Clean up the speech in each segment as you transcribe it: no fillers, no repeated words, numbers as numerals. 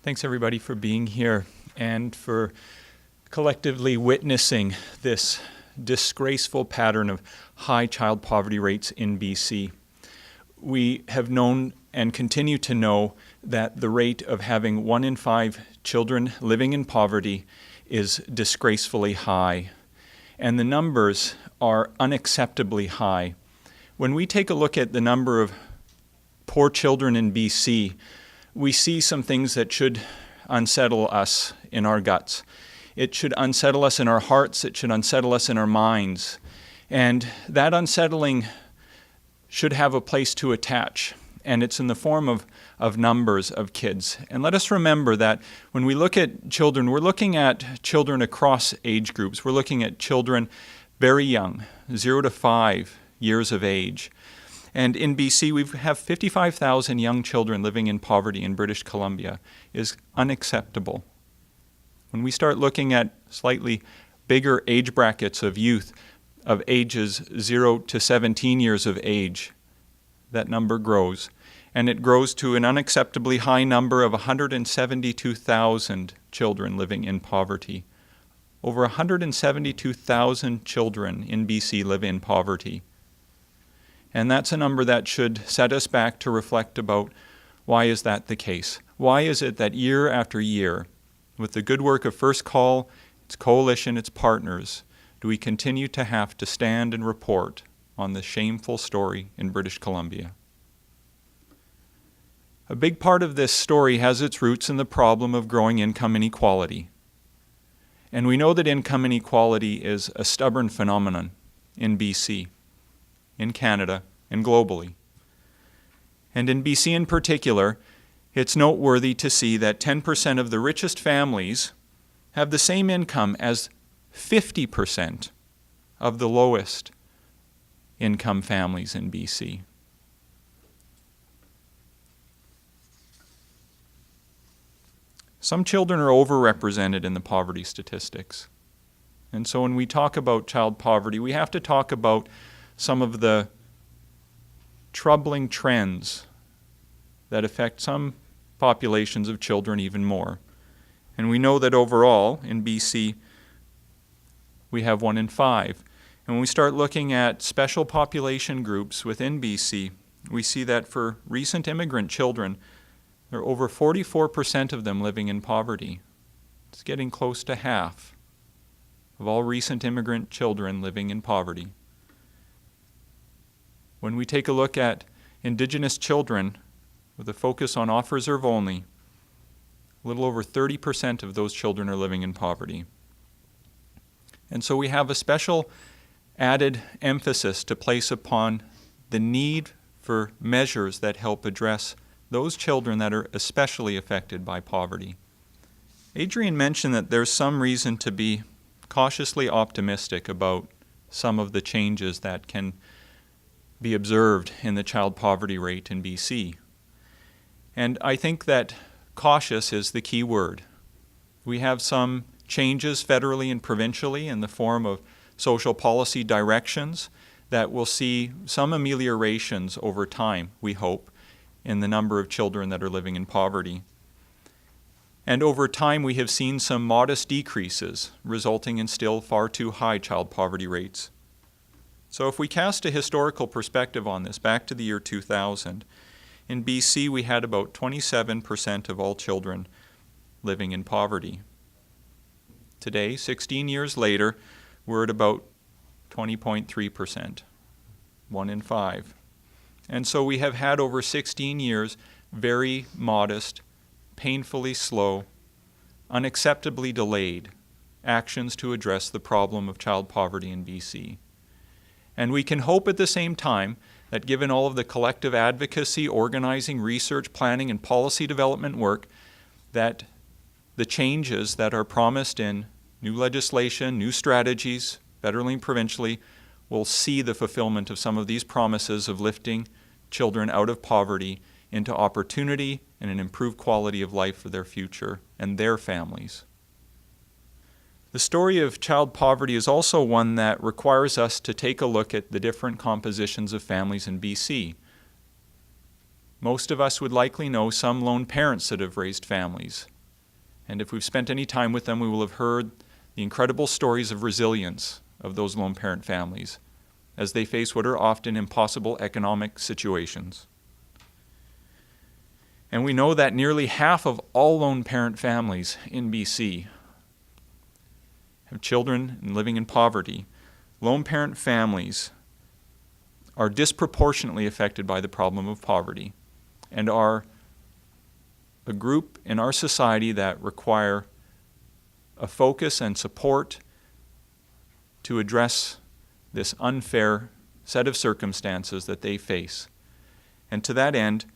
Thanks everybody for being here and for collectively witnessing this disgraceful pattern of high child poverty rates in BC. We have known and continue to know that the rate of having 1 in 5 children living in poverty is disgracefully high, and the numbers are unacceptably high. When we take a look at the number of poor children in BC, we see some things that should unsettle us in our guts. It should unsettle us in our hearts. It should unsettle us in our minds. And that unsettling should have a place to attach. And it's in the form of numbers of kids. And let us remember that when we look at children, we're looking at children across age groups. We're looking at children very young, 0 to 5 years of age. And in BC, we have 55,000 young children living in poverty in British Columbia. Is unacceptable. When we start looking at slightly bigger age brackets of youth of ages 0 to 17 years of age, that number grows. And it grows to an unacceptably high number of 172,000 children living in poverty. Over 172,000 children in BC live in poverty. And that's a number that should set us back to reflect about why is that the case? Why is it that year after year, with the good work of First Call, its coalition, its partners, do we continue to have to stand and report on the shameful story in British Columbia? A big part of this story has its roots in the problem of growing income inequality. And we know that income inequality is a stubborn phenomenon in BC, in Canada, and globally. And in BC in particular, it's noteworthy to see that 10% of the richest families have the same income as 50% of the lowest income families in BC. Some children are overrepresented in the poverty statistics. And so when we talk about child poverty, we have to talk about some of the troubling trends that affect some populations of children even more. And we know that overall in BC we have 1 in 5. And when we start looking at special population groups within BC, we see that for recent immigrant children, there are over 44% of them living in poverty. It's getting close to half of all recent immigrant children living in poverty. When we take a look at Indigenous children with a focus on off-reserve only, a little over 30% of those children are living in poverty. And so we have a special added emphasis to place upon the need for measures that help address those children that are especially affected by poverty. Adrian mentioned that there's some reason to be cautiously optimistic about some of the changes that can be observed in the child poverty rate in BC. And I think that cautious is the key word. We have some changes federally and provincially in the form of social policy directions that will see some ameliorations over time, we hope, in the number of children that are living in poverty. And over time we have seen some modest decreases, resulting in still far too high child poverty rates. So if we cast a historical perspective on this, back to the year 2000, in BC we had about 27% of all children living in poverty. Today, 16 years later, we're at about 20.3%, 1 in 5. And so we have had over 16 years very modest, painfully slow, unacceptably delayed actions to address the problem of child poverty in BC. And we can hope at the same time that given all of the collective advocacy, organizing, research, planning, and policy development work, that the changes that are promised in new legislation, new strategies, federally and provincially, will see the fulfillment of some of these promises of lifting children out of poverty into opportunity and an improved quality of life for their future and their families. The story of child poverty is also one that requires us to take a look at the different compositions of families in BC. Most of us would likely know some lone parents that have raised families And if we've spent any time with them, we will have heard the incredible stories of resilience of those lone parent families as they face what are often impossible economic situations. And we know that nearly half of all lone parent families in BC have children living in poverty. Lone parent families are disproportionately affected by the problem of poverty and are a group in our society that require a focus and support to address this unfair set of circumstances that they face. And to that end,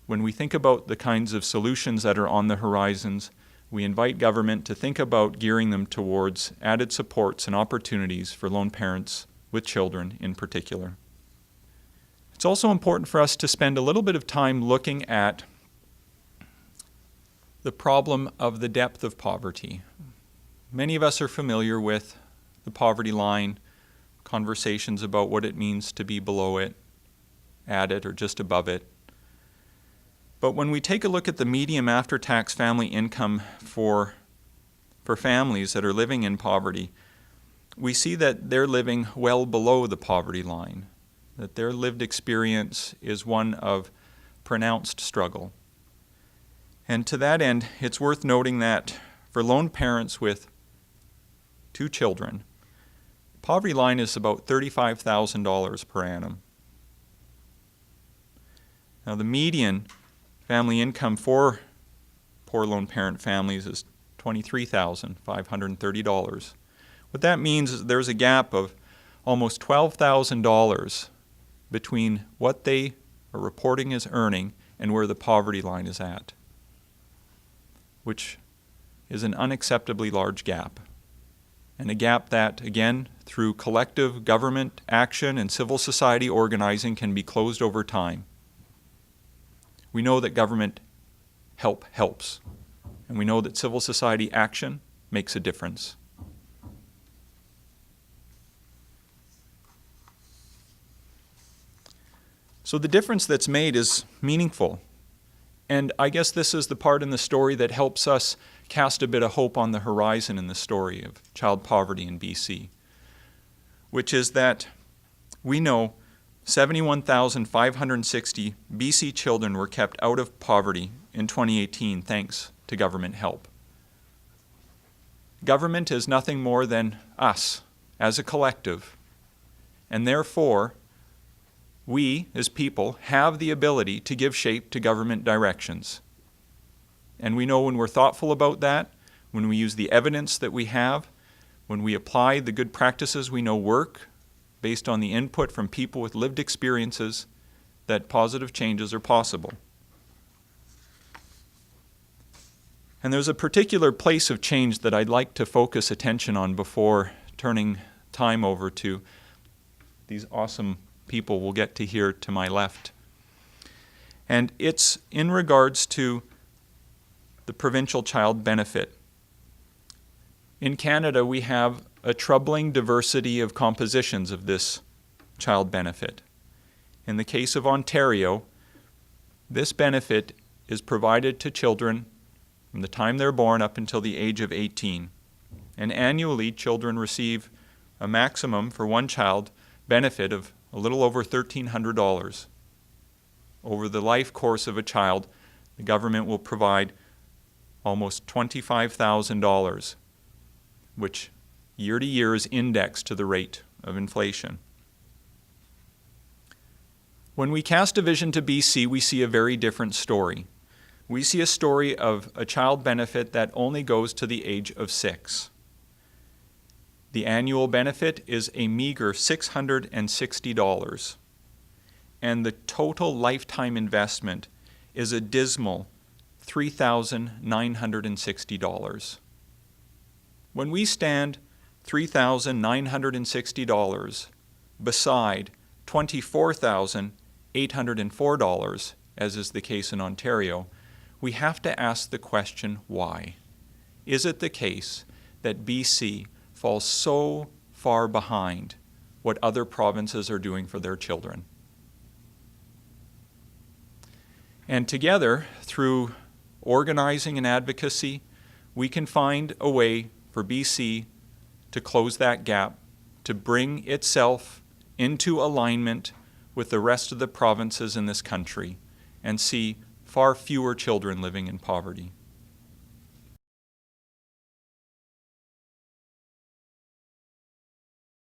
when we think about the kinds of solutions that are on the horizons, we invite government to think about gearing them towards added supports and opportunities for lone parents with children in particular. It's also important for us to spend a little bit of time looking at the problem of the depth of poverty. Many of us are familiar with the poverty line, conversations about what it means to be below it, at it, or just above it. But when we take a look at the median after-tax family income for families that are living in poverty, we see that they're living well below the poverty line, that their lived experience is one of pronounced struggle. And to that end, it's worth noting that for lone parents with 2 children, poverty line is about $35,000 per annum. Now the median family income for poor lone parent families is $23,530. What that means is there's a gap of almost $12,000 between what they are reporting as earning and where the poverty line is at, which is an unacceptably large gap. And a gap that, again, through collective government action and civil society organizing can be closed over time. We know that government help helps, and we know that civil society action makes a difference. So the difference that's made is meaningful. And I guess this is the part in the story that helps us cast a bit of hope on the horizon in the story of child poverty in BC, which is that we know 71,560 BC children were kept out of poverty in 2018 thanks to government help. Government is nothing more than us as a collective, and therefore we as people have the ability to give shape to government directions. And we know when we're thoughtful about that, when we use the evidence that we have, when we apply the good practices we know work, based on the input from people with lived experiences, that positive changes are possible. And there's a particular place of change that I'd like to focus attention on before turning time over to these awesome people we'll get to hear to my left. And it's in regards to the provincial child benefit. In Canada, we have a troubling diversity of compositions of this child benefit. In the case of Ontario, this benefit is provided to children from the time they're born up until the age of 18. And annually, children receive a maximum for one child benefit of a little over $1,300. Over the life course of a child, the government will provide almost $25,000, which year to year is indexed to the rate of inflation. When we cast a vision to BC, we see a very different story. We see a story of a child benefit that only goes to the age of 6. The annual benefit is a meager $660, and the total lifetime investment is a dismal $3,960. When we stand $3,960 beside $24,804, as is the case in Ontario, we have to ask the question, why? Is it the case that BC falls so far behind what other provinces are doing for their children? And together, through organizing and advocacy, we can find a way for BC to close that gap, to bring itself into alignment with the rest of the provinces in this country and see far fewer children living in poverty.